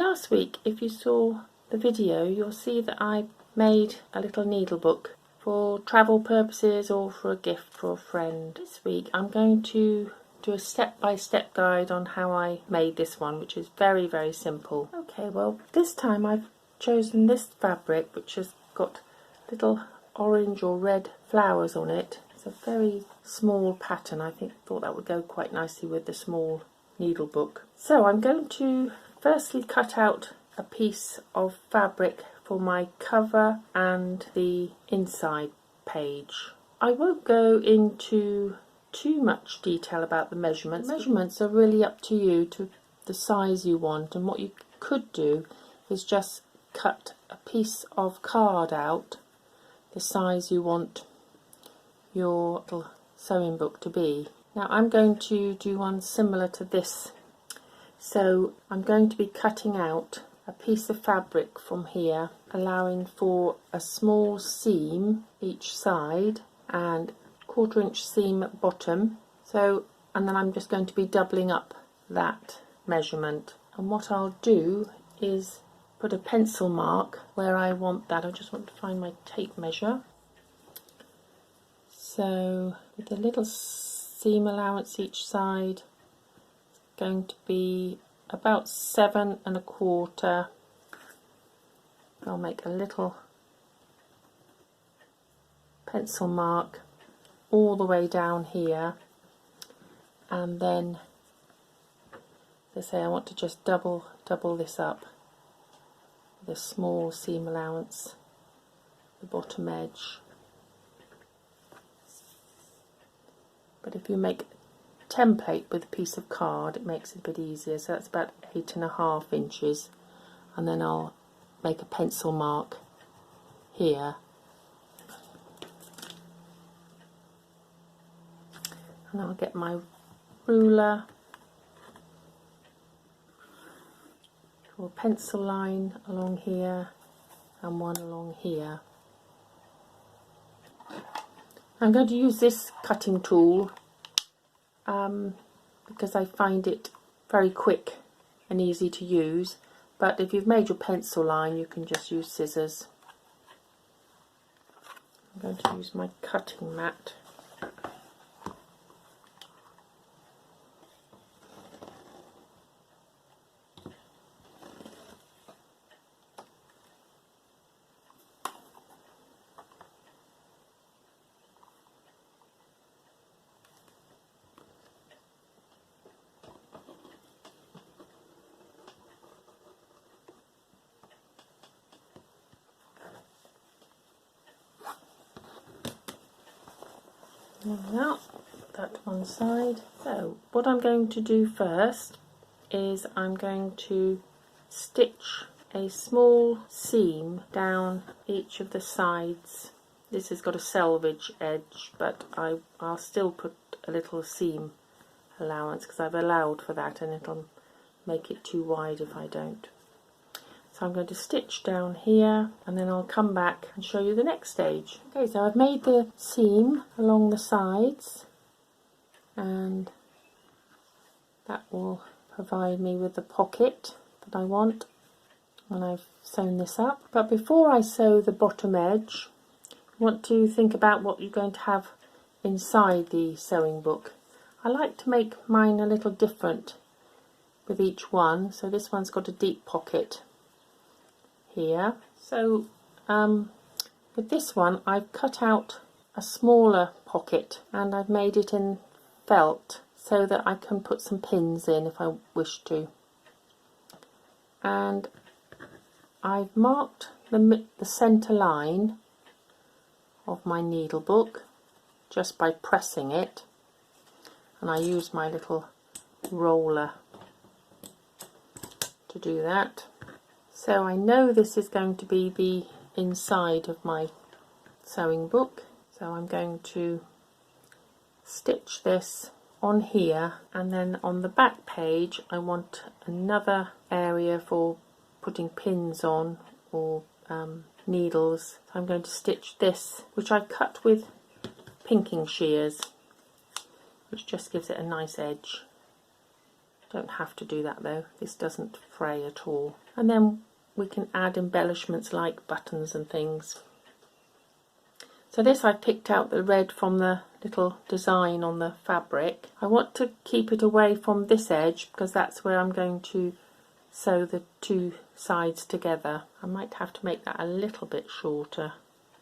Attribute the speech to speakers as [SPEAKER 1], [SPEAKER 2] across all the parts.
[SPEAKER 1] last week, if you saw the video, you'll see that I made a little needle book for travel purposes or for a gift for a friend. This week I'm going to do a step-by-step guide on how I made this one, which is very, very simple. Okay, well this time I've chosen this fabric which has got little orange or red flowers on it. It's a very small pattern. I thought that would go quite nicely with the small needle book. So I'm going to firstly cut out a piece of fabric for my cover and the inside page. I won't go into too much detail about the measurements. The measurements are really up to you, to the size you want, and what you could do is just cut a piece of card out the size you want your little sewing book to be. Now I'm going to do one similar to this, so I'm going to be cutting out a piece of fabric from here, allowing for a small seam each side and 1/4 inch seam at bottom. So, and then I'm just going to be doubling up that measurement, and what I'll do is put a pencil mark where I want that. I just want to find my tape measure. So with a little seam allowance each side, it's going to be about 7 1/4. I'll make a little pencil mark all the way down here, and then, as I say, I want to just double this up with a small seam allowance at the bottom edge. But if you make a template with a piece of card, it makes it a bit easier. So that's about 8 1/2 inches, and then I'll make a pencil mark here, and I'll get my ruler, draw a pencil line along here and one along here. I'm going to use this cutting tool because I find it very quick and easy to use, but if you've made your pencil line you can just use scissors. I'm going to use my cutting mat. Now that one side. So what I'm going to do first is I'm going to stitch a small seam down each of the sides. This has got a selvage edge, but I'll still put a little seam allowance because I've allowed for that, and it'll make it too wide if I don't. So I'm going to stitch down here, and then I'll come back and show you the next stage. Okay, so I've made the seam along the sides, and that will provide me with the pocket that I want when I've sewn this up. But before I sew the bottom edge, you want to think about what you're going to have inside the sewing book. I like to make mine a little different with each one. So this one's got a deep pocket here. So with this one I've cut out a smaller pocket and I've made it in felt so that I can put some pins in if I wish to. And I've marked the centre line of my needle book just by pressing it, and I use my little roller to do that. So I know this is going to be the inside of my sewing book, so I'm going to stitch this on here, and then on the back page I want another area for putting pins on or needles. So I'm going to stitch this, which I cut with pinking shears, which just gives it a nice edge. Don't have to do that though, this doesn't fray at all. and then we can add embellishments like buttons and things. So this, I picked out the red from the little design on the fabric. I want to keep it away from this edge because that's where I'm going to sew the two sides together. I might have to make that a little bit shorter.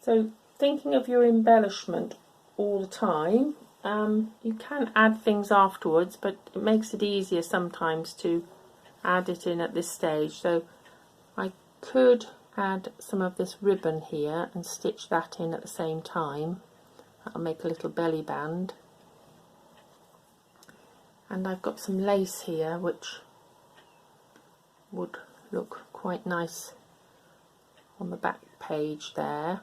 [SPEAKER 1] So thinking of your embellishment all the time, you can add things afterwards, but it makes it easier sometimes to add it in at this stage. So I could add some of this ribbon here and stitch that in at the same time. That'll make a little belly band. And I've got some lace here which would look quite nice on the back page there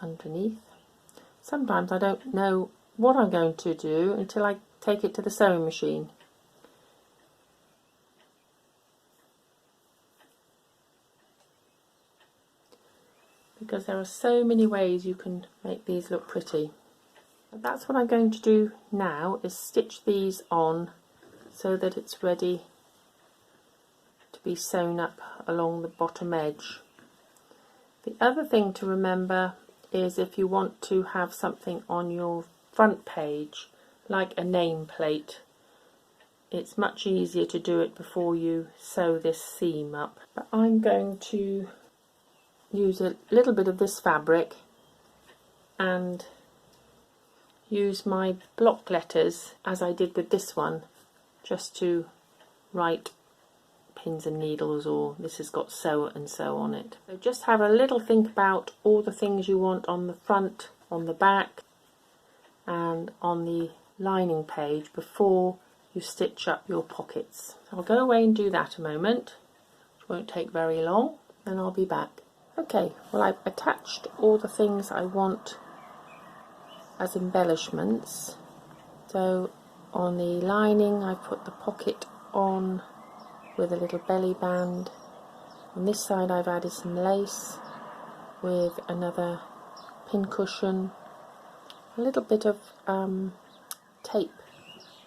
[SPEAKER 1] underneath. Sometimes I don't know what I'm going to do until I take it to the sewing machine. Because there are so many ways you can make these look pretty. But that's what I'm going to do now, is stitch these on so that it's ready to be sewn up along the bottom edge. The other thing to remember is if you want to have something on your front page, like a nameplate, it's much easier to do it before you sew this seam up. But I'm going to use a little bit of this fabric and use my block letters as I did with this one, just to write pins and needles, or this has got so and so on it. So just have a little think about all the things you want on the front, on the back and on the lining page before you stitch up your pockets. So I'll go away and do that a moment, which won't take very long, and I'll be back. Okay, well, I've attached all the things I want as embellishments. So on the lining I put the pocket on with a little belly band. On this side I've added some lace with another pin cushion, a little bit of tape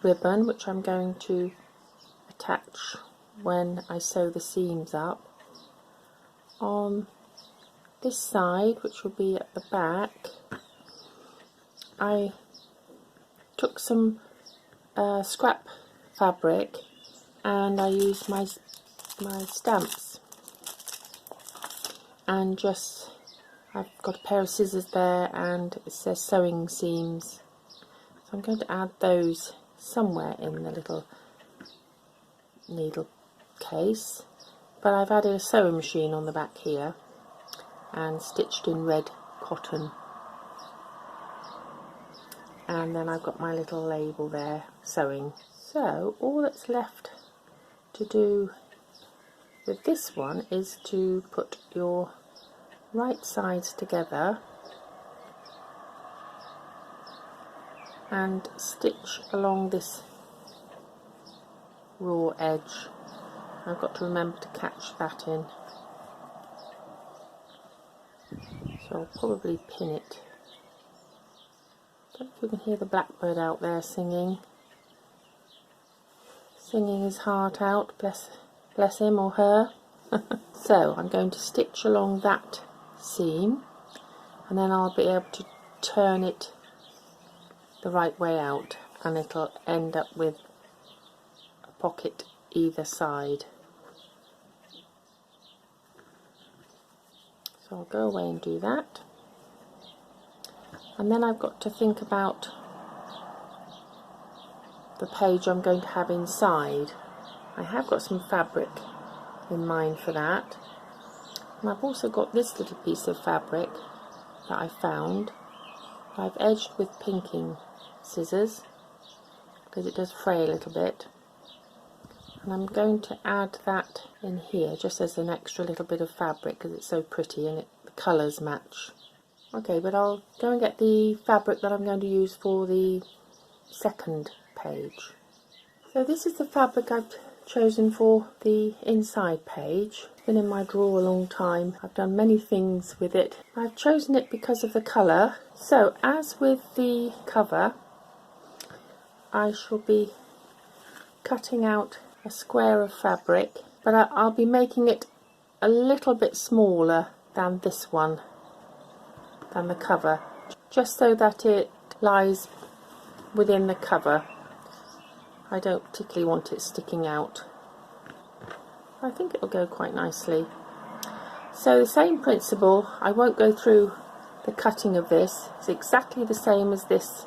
[SPEAKER 1] ribbon which I'm going to attach when I sew the seams up. On this side, which will be at the back, I took some scrap fabric and I used my stamps, and just, I've got a pair of scissors there and it says sewing seams, so I'm going to add those somewhere in the little needle case. But I've added a sewing machine on the back here and stitched in red cotton, and then I've got my little label there, sewing. So all that's left to do with this one is to put your right sides together and stitch along this raw edge. I've got to remember to catch that in. So I'll probably pin it. Don't know if you can hear the blackbird out there singing his heart out, bless him or her. So I'm going to stitch along that seam, and then I'll be able to turn it the right way out, and it'll end up with a pocket either side. So I'll go away and do that. And then I've got to think about the page I'm going to have inside. I have got some fabric in mind for that, and I've also got this little piece of fabric that I found. I've edged with pinking scissors because it does fray a little bit, and I'm going to add that in here just as an extra little bit of fabric because it's so pretty and the colours match. Okay, but I'll go and get the fabric that I'm going to use for the second page. So this is the fabric I've chosen for the inside page. It's been in my drawer a long time. I've done many things with it. I've chosen it because of the colour. So as with the cover, I shall be cutting out a square of fabric, but I'll be making it a little bit smaller than this one, than the cover, just so that it lies within the cover. I don't particularly want it sticking out. I think it'll go quite nicely. So the same principle, I won't go through the cutting of this, it's exactly the same as this,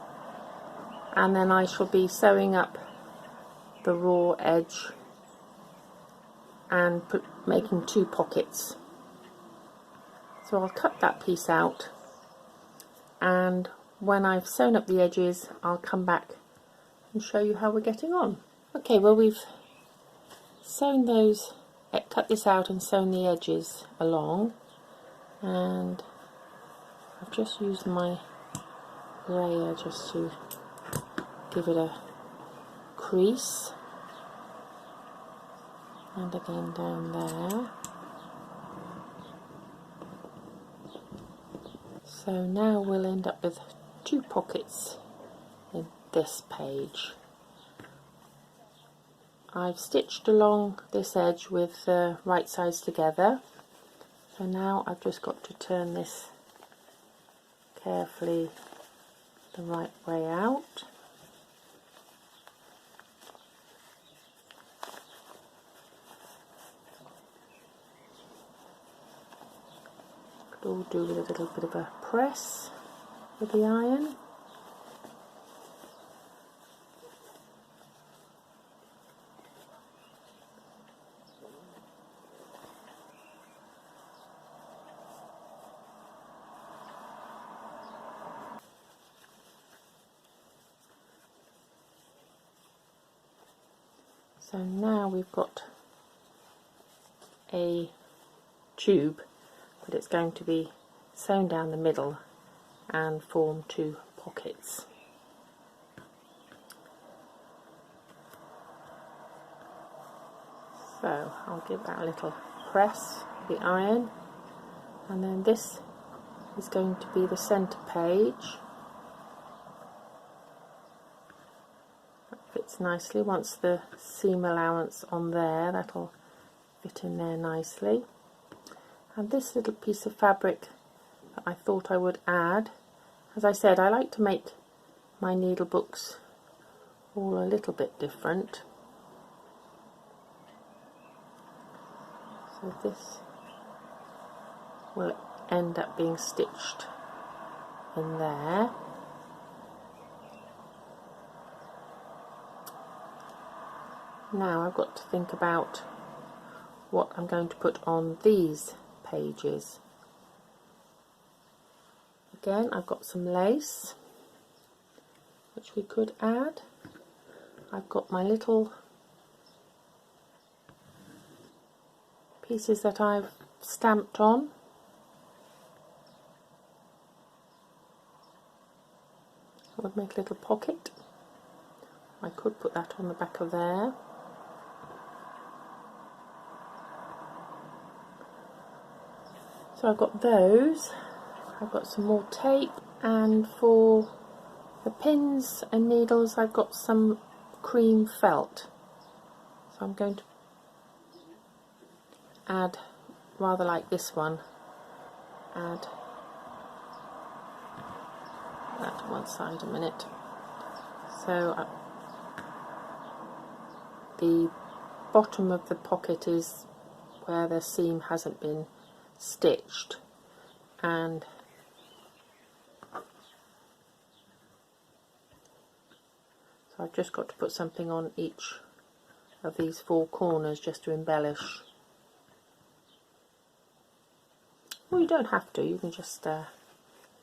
[SPEAKER 1] and then I shall be sewing up the raw edge and making 2 pockets. So I'll cut that piece out, and when I've sewn up the edges I'll come back and show you how we're getting on. Okay, well, we've sewn those, cut this out and sewn the edges along, and I've just used my layer just to give it a crease, and again down there. So now we'll end up with 2 pockets in this page. I've stitched along this edge with the right sides together, so now I've just got to turn this carefully the right way out. Could all do with a little bit of a press with the iron. So now we've got a tube, but it's going to be sewn down the middle and form 2 pockets. So I'll give that a little press with the iron, and then this is going to be the centre page. Fits nicely. Once the seam allowance on there, that'll fit in there nicely. And this little piece of fabric that I thought I would add, as I said, I like to make my needle books all a little bit different. So this will end up being stitched in there. Now I've got to think about what I'm going to put on these pages. Again, I've got some lace which we could add. I've got my little pieces that I've stamped on. I would make a little pocket. I could put that on the back of there. So I've got those, I've got some more tape, and for the pins and needles I've got some cream felt. So I'm going to add, rather like this one, add that to one side a minute. So the bottom of the pocket is where the seam hasn't been stitched, and so I've just got to put something on each of these 4 corners just to embellish. Well, you don't have to, you can just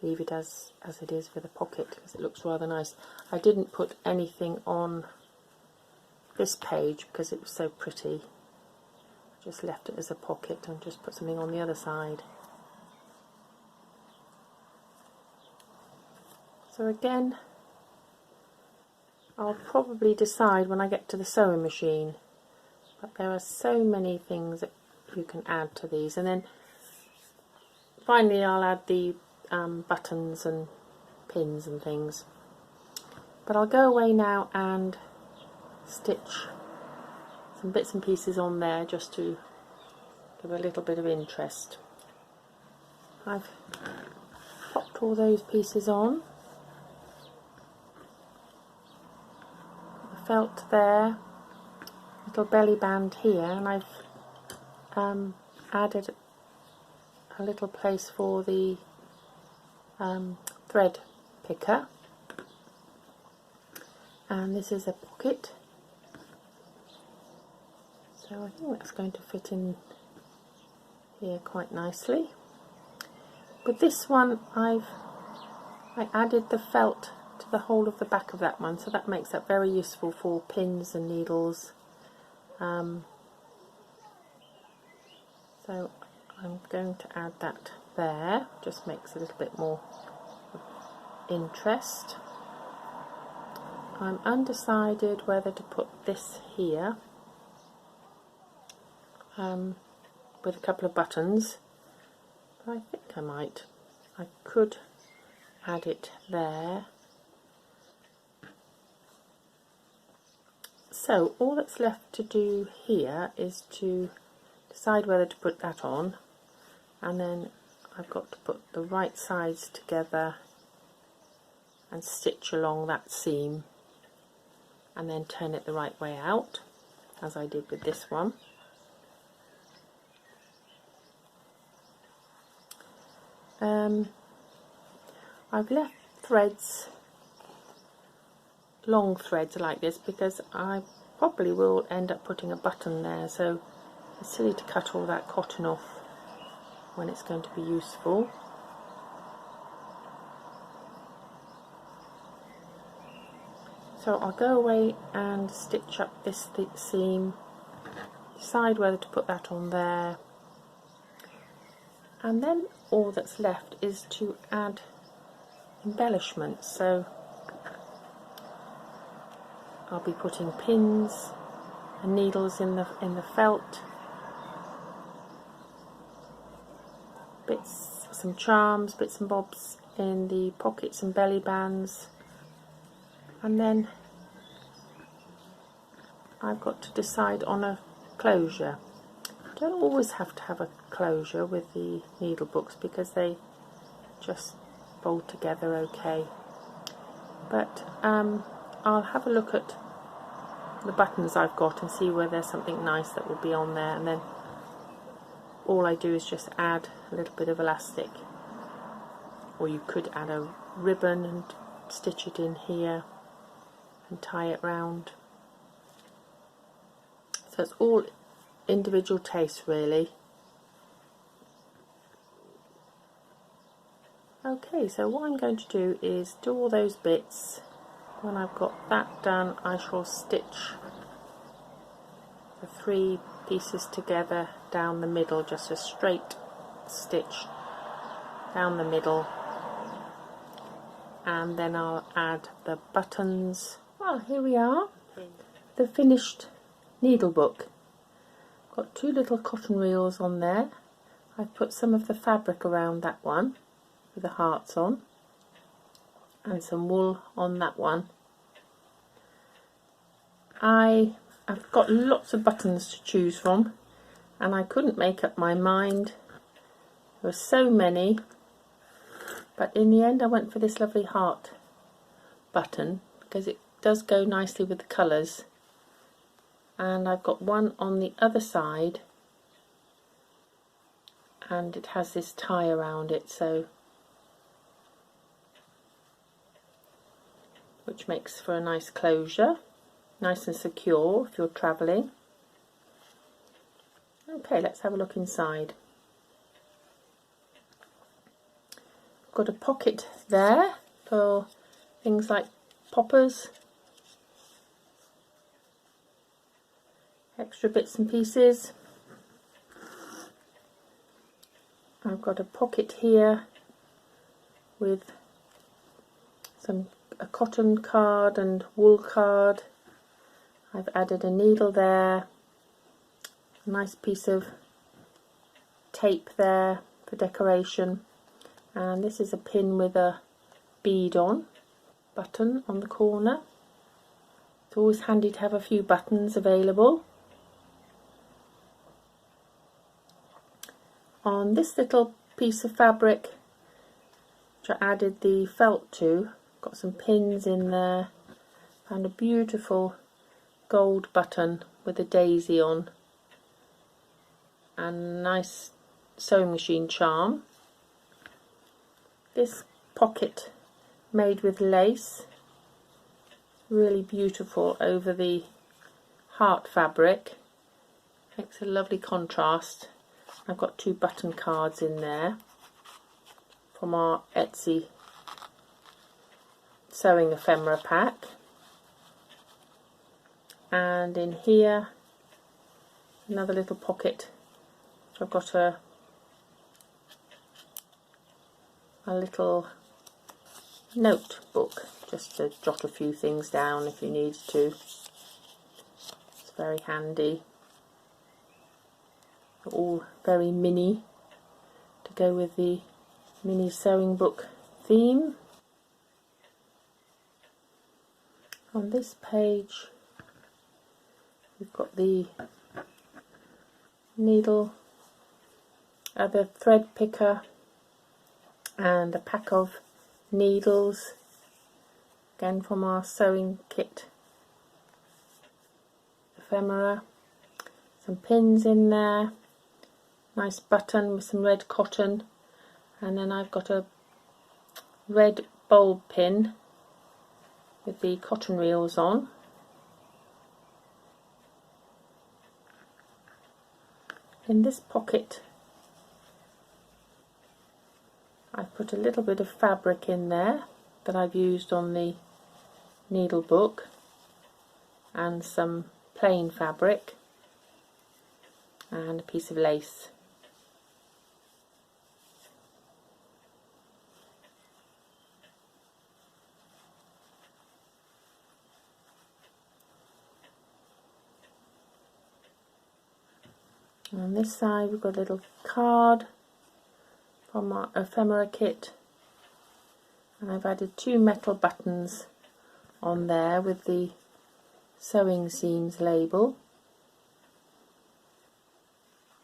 [SPEAKER 1] leave it as it is for the pocket because it looks rather nice. I didn't put anything on this page because it was so pretty. Just left it as a pocket and just put something on the other side. So again, I'll probably decide when I get to the sewing machine, but there are so many things that you can add to these, and then finally I'll add the buttons and pins and things. But I'll go away now and stitch some bits and pieces on there just to give a little bit of interest. I've popped all those pieces on. The felt there, little belly band here, and I've added a little place for the thread picker, and this is a pocket, so I think that's going to fit in here quite nicely. With this one I added the felt to the whole of the back of that one, so that makes that very useful for pins and needles. So I'm going to add that there, just makes a little bit more interest. I'm undecided whether to put this here with a couple of buttons, but I think I might. I could add it there. So all that's left to do here is to decide whether to put that on, and then I've got to put the right sides together and stitch along that seam and then turn it the right way out, as I did with this one. I've left threads, long threads like this, because I probably will end up putting a button there, so it's silly to cut all that cotton off when it's going to be useful. So I'll go away and stitch up this seam, decide whether to put that on there, and then all that's left is to add embellishments. So I'll be putting pins and needles in the felt, bits, some charms, bits and bobs in the pockets and belly bands, and then I've got to decide on a closure. You don't always have to have a closure with the needle books because they just fold together okay, but I'll have a look at the buttons I've got and see whether there's something nice that will be on there, and then all I do is just add a little bit of elastic, or you could add a ribbon and stitch it in here and tie it round. So it's all individual taste really. Okay, so what I'm going to do is do all those bits. When I've got that done, I shall stitch the 3 pieces together down the middle, just a straight stitch down the middle, and then I'll add the buttons. Well, here we are, the finished needle book. Got 2 little cotton reels on there. I've put some of the fabric around that one with the hearts on, and some wool on that one. I've got lots of buttons to choose from, and I couldn't make up my mind. There were so many, but in the end I went for this lovely heart button because it does go nicely with the colours, and I've got one on the other side and it has this tie around it, so which makes for a nice closure, nice and secure if you're travelling. Okay, let's have a look inside. Got a pocket there for things like poppers, extra bits and pieces. I've got a pocket here with a cotton card and wool card. I've added a needle there, a nice piece of tape there for decoration, and this is a pin with a bead on, button on the corner. It's always handy to have a few buttons available. On this little piece of fabric, which I added the felt to, got some pins in there, found a beautiful gold button with a daisy on, and a nice sewing machine charm. This pocket made with lace, really beautiful over the heart fabric, makes a lovely contrast. I've got 2 button cards in there from our Etsy sewing ephemera pack, and in here another little pocket. So I've got a little notebook just to jot a few things down if you need to. It's very handy. All very mini to go with the mini sewing book theme. On this page we've got the needle, the thread picker, and a pack of needles, again from our sewing kit ephemera. Some pins in there, nice button with some red cotton, and then I've got a red bulb pin with the cotton reels on. In this pocket I've put a little bit of fabric in there that I've used on the NEEDLEBOOK, and some plain fabric and a piece of lace. And on this side we've got a little card from our ephemera kit, and I've added 2 metal buttons on there with the sewing seams label,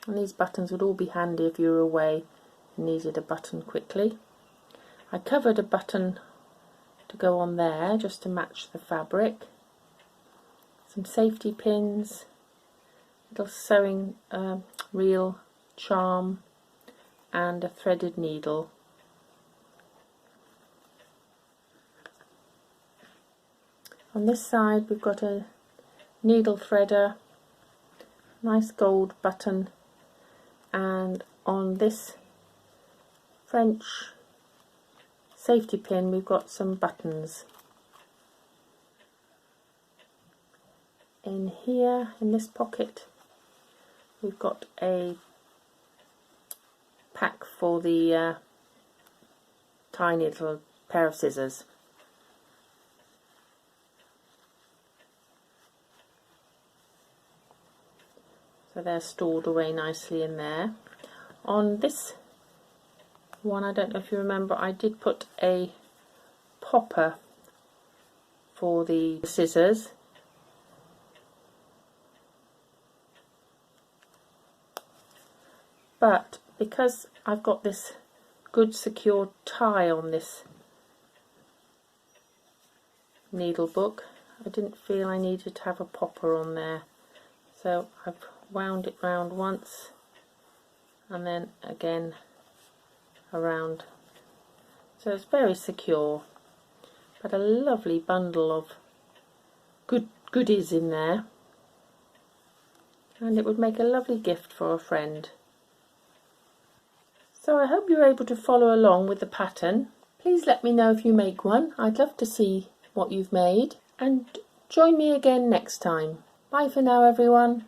[SPEAKER 1] and these buttons would all be handy if you were away and needed a button quickly. I covered a button to go on there just to match the fabric, some safety pins, little sewing reel charm, and a threaded needle. On this side we've got a needle threader, nice gold button, and on this French safety pin we've got some buttons. In here, in this pocket, we've got a pack for the tiny little pair of scissors. So they're stored away nicely in there. On this one, I don't know if you remember, I did put a popper for the scissors. But because I've got this good secure tie on this NEEDLEBOOK, I didn't feel I needed to have a popper on there. So I've wound it round once and then again around. So it's very secure, but a lovely bundle of goodies in there, and it would make a lovely gift for a friend. So I hope you're able to follow along with the pattern. Please let me know if you make one. I'd love to see what you've made, and join me again next time. Bye for now, everyone.